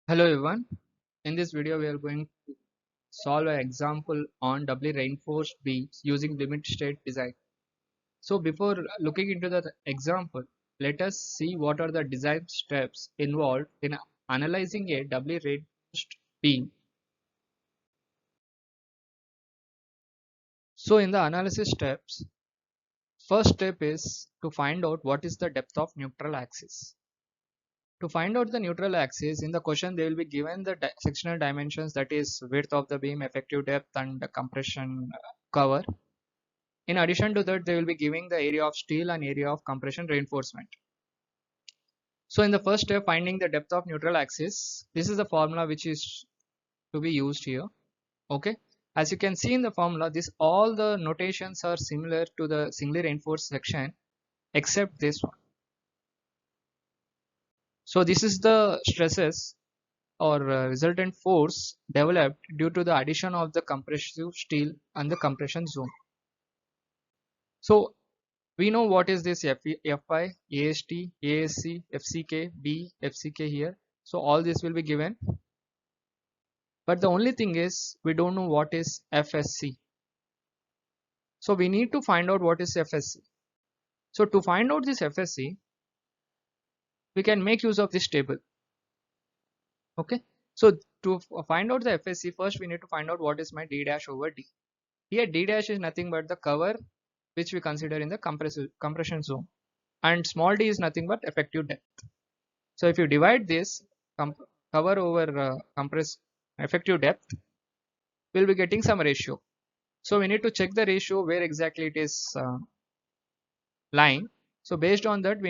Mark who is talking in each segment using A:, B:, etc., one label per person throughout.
A: Hello everyone. In this video we are going to solve an example on doubly reinforced beams using limit state design. So before looking into the example, let us see what are the design steps involved in analyzing a doubly reinforced beam. So in the analysis steps, first step is to find out what is the depth of neutral axis. To find out the neutral axis, in the question they will be given the sectional dimensions, that is width of the beam, effective depth and the compression cover. In addition to that, they will be giving the area of steel and area of compression reinforcement. So in the first step, finding the depth of neutral axis, this is the formula which is to be used here. Okay, as you can see in the formula, this all the notations are similar to the singly reinforced section except this one. So this is the stresses or resultant force developed due to the addition of the compressive steel and the compression zone. So we know what is this FI, AST, ASC, FCK, B, FCK here. So all this will be given. But the only thing is we don't know what is FSC. So we need to find out what is FSC. So to find out this FSC, we can make use of this table. Okay. So to find out the FSC, first we need to find out what is my D dash over D. Here D dash is nothing but the cover which we consider in the compression zone, and small d is nothing but effective depth. So if you divide this cover over effective depth, we'll be getting some ratio. So we need to check the ratio where exactly it is lying. So based on that,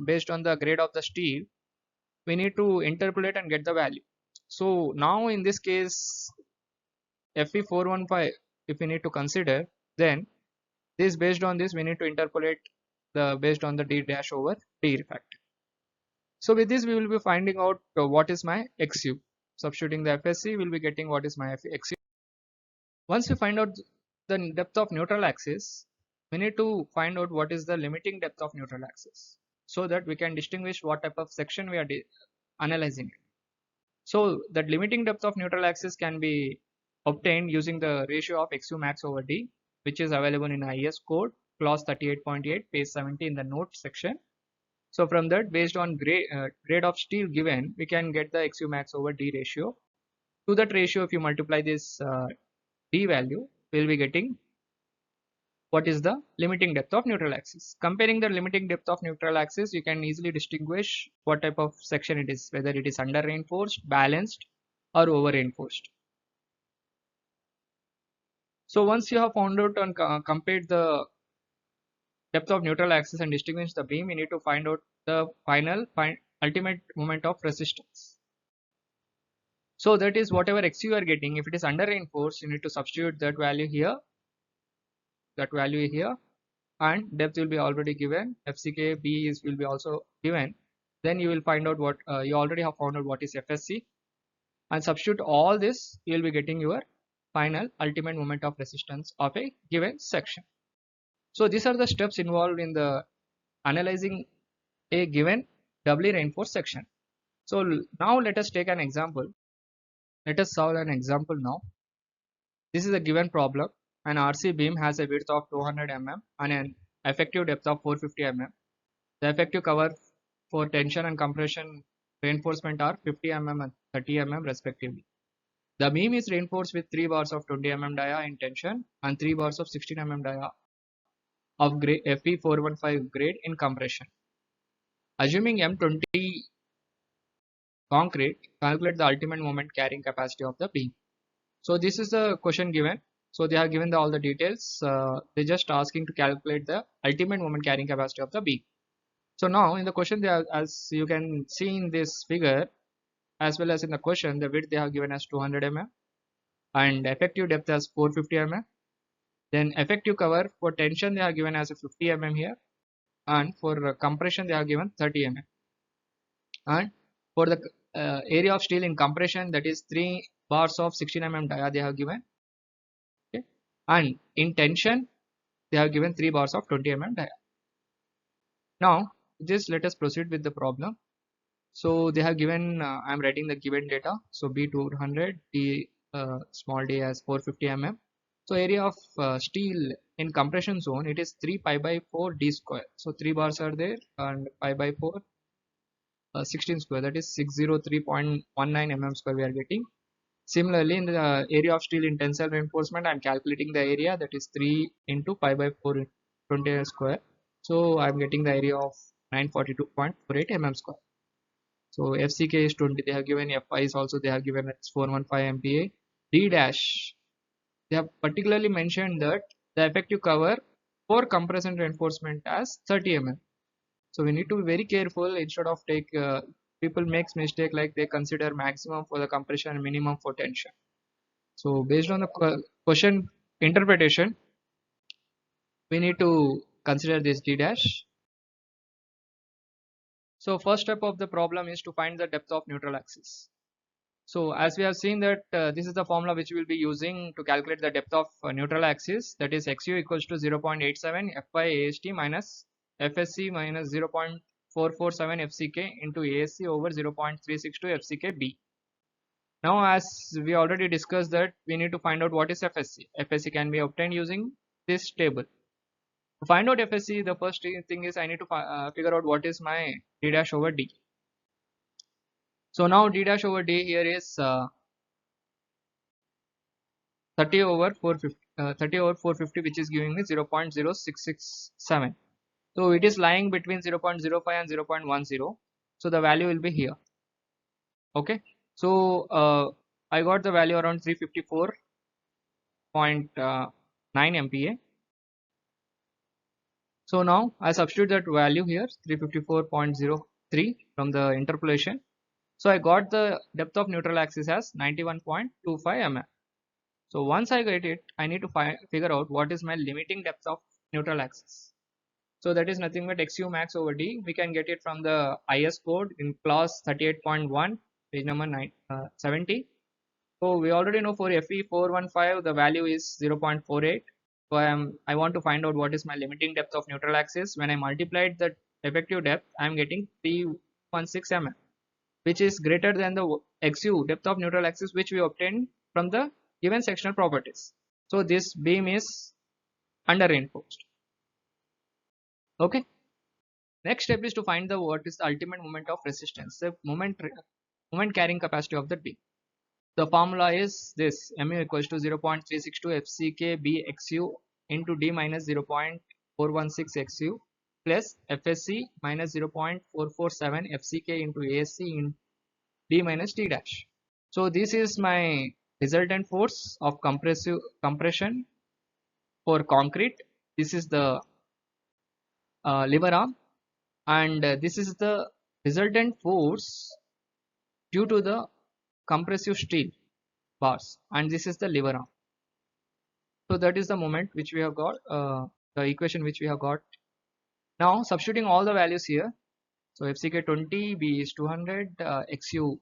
A: based on the grade of the steel, we need to interpolate and get the value. So now in this case, Fe415, if we need to consider, then this based on this we need to interpolate the based on the d dash over d factor. So with this we will be finding out what is my XU. Substituting the FSC, we will be getting what is my XU. Once we find out the depth of neutral axis, we need to find out what is the limiting depth of neutral axis, so that we can distinguish what type of section we are analyzing. So that limiting depth of neutral axis can be obtained using the ratio of XU max over D, which is available in IS code clause 38.8 page 70 in the note section. So from that, based on grade of steel given, we can get the XU max over D ratio. To that ratio, if you multiply this D value, we will be getting what is the limiting depth of neutral axis. Comparing the limiting depth of neutral axis, you can easily distinguish what type of section it is, whether it is under reinforced, balanced or over reinforced. So once you have found out and compared the depth of neutral axis and distinguish the beam, we need to find out the ultimate moment of resistance. So that is whatever X you are getting, if it is under reinforced, you need to substitute that value here, and depth will be already given, FCK B will be also given. Then you will find out what you already have found out what is FSC, and substitute all this, you will be getting your final ultimate moment of resistance of a given section. So these are the steps involved in the analyzing a given doubly reinforced section. So now let us take an example. Let us solve an example now. This is a given problem. An RC beam has a width of 200 mm and an effective depth of 450 mm. The effective cover for tension and compression reinforcement are 50 mm and 30 mm respectively. The beam is reinforced with 3 bars of 20 mm dia in tension and 3 bars of 16 mm dia of grade Fe415 grade in compression. Assuming M20 concrete, calculate the ultimate moment carrying capacity of the beam. So this is the question given. So they have given all the details. They're just asking to calculate the ultimate moment carrying capacity of the beam. So now in the question, they are, as you can see in this figure, as well as in the question, the width they have given as 200 mm and effective depth as 450 mm. Then effective cover for tension they are given as a 50 mm here, and for compression they have given 30 mm. And for the area of steel in compression, that is 3 bars of 16 mm dia they have given. Okay. And in tension they have given 3 bars of 20 mm dia. Now just let us proceed with the problem. So they have given, I'm writing the given data. So B 200, D small d as 450 mm. So area of steel in compression zone, it is 3 pi by 4 d square. So 3 bars are there and pi by 4, 16 square, that is 603.19 mm square we are getting. Similarly, in the area of steel in tensile reinforcement, I am calculating the area, that is 3 into pi by 4 20 square. So I am getting the area of 942.48 mm square. So FCK is 20, they have given. Fi is also they have given as 415 MPa. D dash, they have particularly mentioned that the effective cover for compression reinforcement as 30 mm. So we need to be very careful. Instead of take people makes mistake like they consider maximum for the compression and minimum for tension. So based on the question interpretation, we need to consider this D dash. So first step of the problem is to find the depth of neutral axis. So as we have seen that this is the formula which we will be using to calculate the depth of neutral axis, that is XU equals to 0.87 F by AST minus FSC minus 0.447 FCK into ASC over 0.362 FCK Now as we already discussed that we need to find out what is FSC. FSC can be obtained using this table. To find out FSC, the first thing is I need to figure out what is my D dash over D. So now D dash over D here is 30 over 450, which is giving me 0.0667. So it is lying between 0.05 and 0.10. So the value will be here. Okay. So I got the value around 354.9 MPa. So now I substitute that value here, 354.03 from the interpolation. So I got the depth of neutral axis as 91.25 mm. So once I get it, I need to figure out what is my limiting depth of neutral axis. So that is nothing but XU max over D. We can get it from the IS code in clause 38.1, page number 70. So we already know for FE 415 the value is 0.48. So I want to find out what is my limiting depth of neutral axis. When I multiplied the effective depth, I am getting 316 mm, which is greater than the XU depth of neutral axis which we obtained from the given sectional properties. So this beam is under reinforced. Okay. Next step is to find the what is the ultimate moment of resistance, the moment carrying capacity of the beam. The formula is this: mu equals to 0.362 FCK B XU into D minus 0.416 XU plus FSC minus 0.447 FCK into ASC in D minus T dash. So this is my resultant force of compression for concrete. This is the lever arm, and this is the resultant force due to the compressive steel bars, and this is the lever arm. So that is the moment which we have got, the equation which we have got. Now substituting all the values here. So FCK 20, B is 200, XU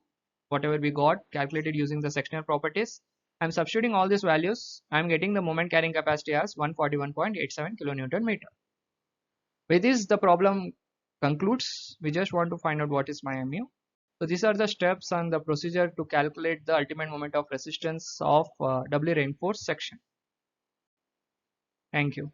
A: whatever we got calculated using the sectional properties. I'm substituting all these values. I'm getting the moment carrying capacity as 141.87 kilonewton meter. With this the problem concludes. We just want to find out what is my mu. So these are the steps and the procedure to calculate the ultimate moment of resistance of doubly reinforced section. Thank you.